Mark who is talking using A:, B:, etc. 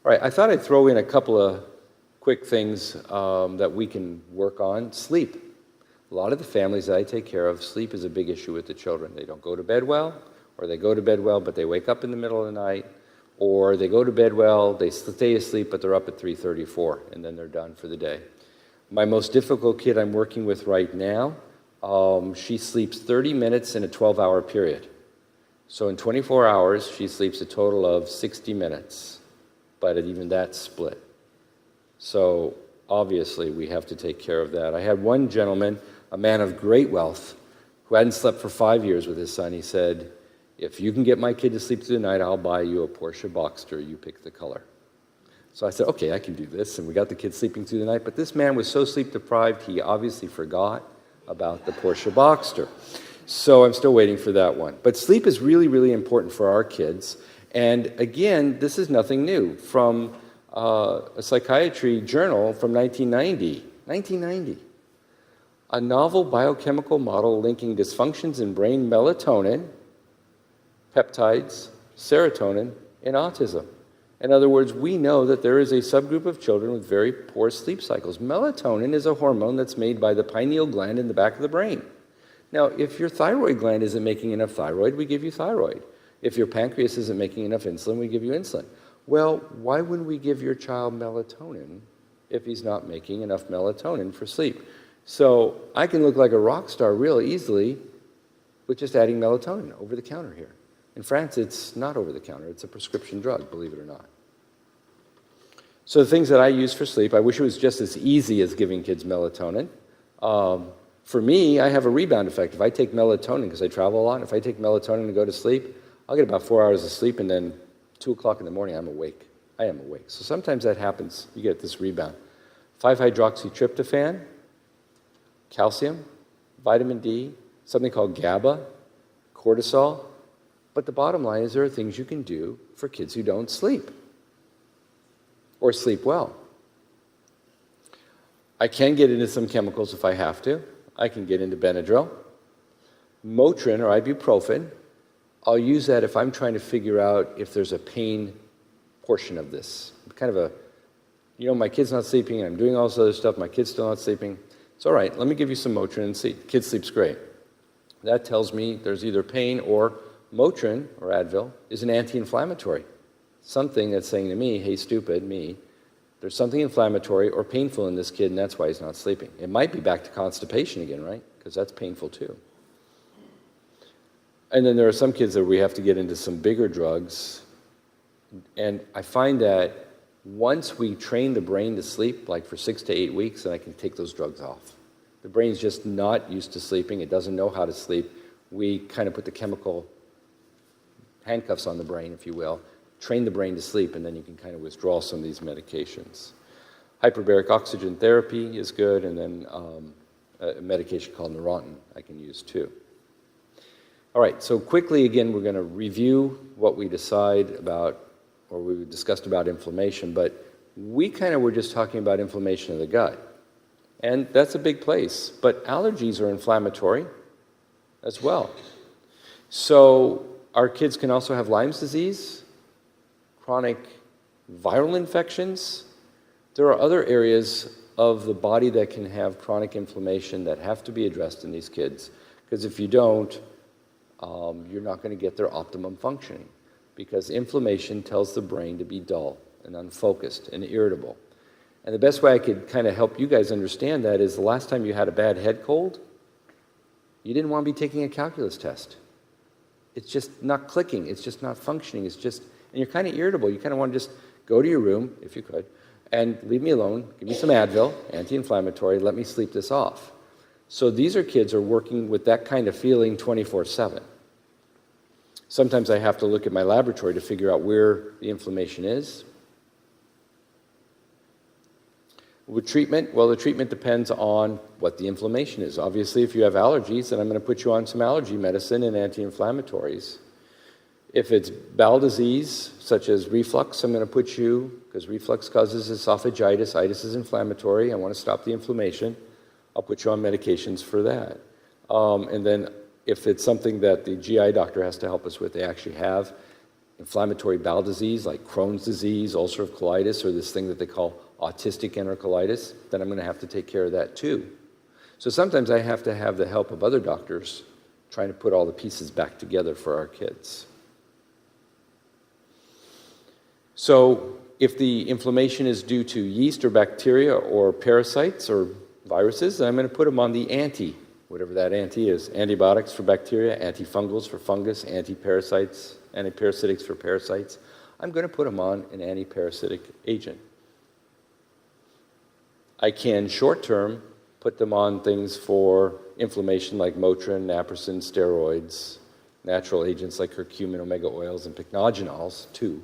A: All right, I thought I'd throw in a couple of quick things that we can work on. Sleep. A lot of the families that I take care of, sleep is a big issue with the children. They don't go to bed well, or they go to bed well, but they wake up in the middle of the night, or they go to bed well, they stay asleep, but they're up at 3:34, and then they're done for the day. My most difficult kid I'm working with right now, she sleeps 30 minutes in a 12-hour period. So in 24 hours, she sleeps a total of 60 minutes, but even that's split. So obviously, we have to take care of that. I had one gentleman, a man of great wealth, who hadn't slept for 5 years with his son. He said, if you can get my kid to sleep through the night, I'll buy you a Porsche Boxster. You pick the color. So I said, okay, I can do this. And we got the kid sleeping through the night. But this man was so sleep deprived, he obviously forgot about the Porsche Boxster. So I'm still waiting for that one. But sleep is really, really important for our kids. And again, this is nothing new. From a psychiatry journal from 1990. A novel biochemical model linking dysfunctions in brain melatonin, peptides, serotonin, and autism. In other words, we know that there is a subgroup of children with very poor sleep cycles. Melatonin is a hormone that's made by the pineal gland in the back of the brain. Now, if your thyroid gland isn't making enough thyroid, we give you thyroid. If your pancreas isn't making enough insulin, we give you insulin. Well, why wouldn't we give your child melatonin if he's not making enough melatonin for sleep? So I can look like a rock star real easily with just adding melatonin over the counter here. In France, it's not over the counter. It's a prescription drug, believe it or not. So the things that I use for sleep, I wish it was just as easy as giving kids melatonin. For me, I have a rebound effect. If I take melatonin, because I travel a lot, if I take melatonin to go to sleep, I'll get about 4 hours of sleep, and then 2 o'clock in the morning, I'm awake. I am awake. So sometimes that happens. You get this rebound. 5-hydroxytryptophan, calcium, vitamin D, something called GABA, cortisol. But the bottom line is there are things you can do for kids who don't sleep or sleep well. I can get into some chemicals if I have to. I can get into Benadryl. Motrin or ibuprofen, I'll use that if I'm trying to figure out if there's a pain portion of this. Kind of a, my kid's not sleeping, and I'm doing all this other stuff, my kid's still not sleeping. It's all right, let me give you some Motrin and see. Kid sleeps great. That tells me there's either pain or Motrin, or Advil, is an anti-inflammatory. Something that's saying to me, hey, stupid, me, there's something inflammatory or painful in this kid, and that's why he's not sleeping. It might be back to constipation again, right? Because that's painful too. And then there are some kids that we have to get into some bigger drugs. And I find that once we train the brain to sleep, like for 6 to 8 weeks, then I can take those drugs off. The brain's just not used to sleeping. It doesn't know how to sleep. We kind of put the chemical handcuffs on the brain, if you will, train the brain to sleep, and then you can kind of withdraw some of these medications. Hyperbaric oxygen therapy is good, and then a medication called Neurontin I can use too. All right, so quickly again, we're going to review what we decide about, or we discussed about inflammation, but we kind of were just talking about inflammation of the gut. And that's a big place, but allergies are inflammatory as well. So our kids can also have Lyme's disease, chronic viral infections. There are other areas of the body that can have chronic inflammation that have to be addressed in these kids, because if you don't, you're not going to get their optimum functioning, because inflammation tells the brain to be dull and unfocused and irritable. And the best way I could kind of help you guys understand that is the last time you had a bad head cold, you didn't want to be taking a calculus test. It's just not clicking. It's just not functioning. It's just, and you're kind of irritable. You kind of want to just go to your room, if you could, and leave me alone, give me some Advil, anti-inflammatory, let me sleep this off. So these are kids who are working with that kind of feeling 24/7. Sometimes I have to look at my laboratory to figure out where the inflammation is. With treatment, well, the treatment depends on what the inflammation is. Obviously, if you have allergies, then I'm going to put you on some allergy medicine and anti-inflammatories. If it's bowel disease, such as reflux, I'm going to put you, because reflux causes esophagitis, itis is inflammatory, I want to stop the inflammation, I'll put you on medications for that. And then if it's something that the GI doctor has to help us with, they actually have inflammatory bowel disease like Crohn's disease, ulcerative colitis, or this thing that they call autistic enterocolitis, then I'm going to have to take care of that too. So sometimes I have to have the help of other doctors trying to put all the pieces back together for our kids. So if the inflammation is due to yeast or bacteria or parasites or viruses, then I'm going to put them on the whatever that anti is. Antibiotics for bacteria, antifungals for fungus, antiparasites, antiparasitics for parasites. I'm going to put them on an antiparasitic agent. I can short-term put them on things for inflammation like Motrin, Naproxen, steroids, natural agents like curcumin, omega oils, and pycnogenols too.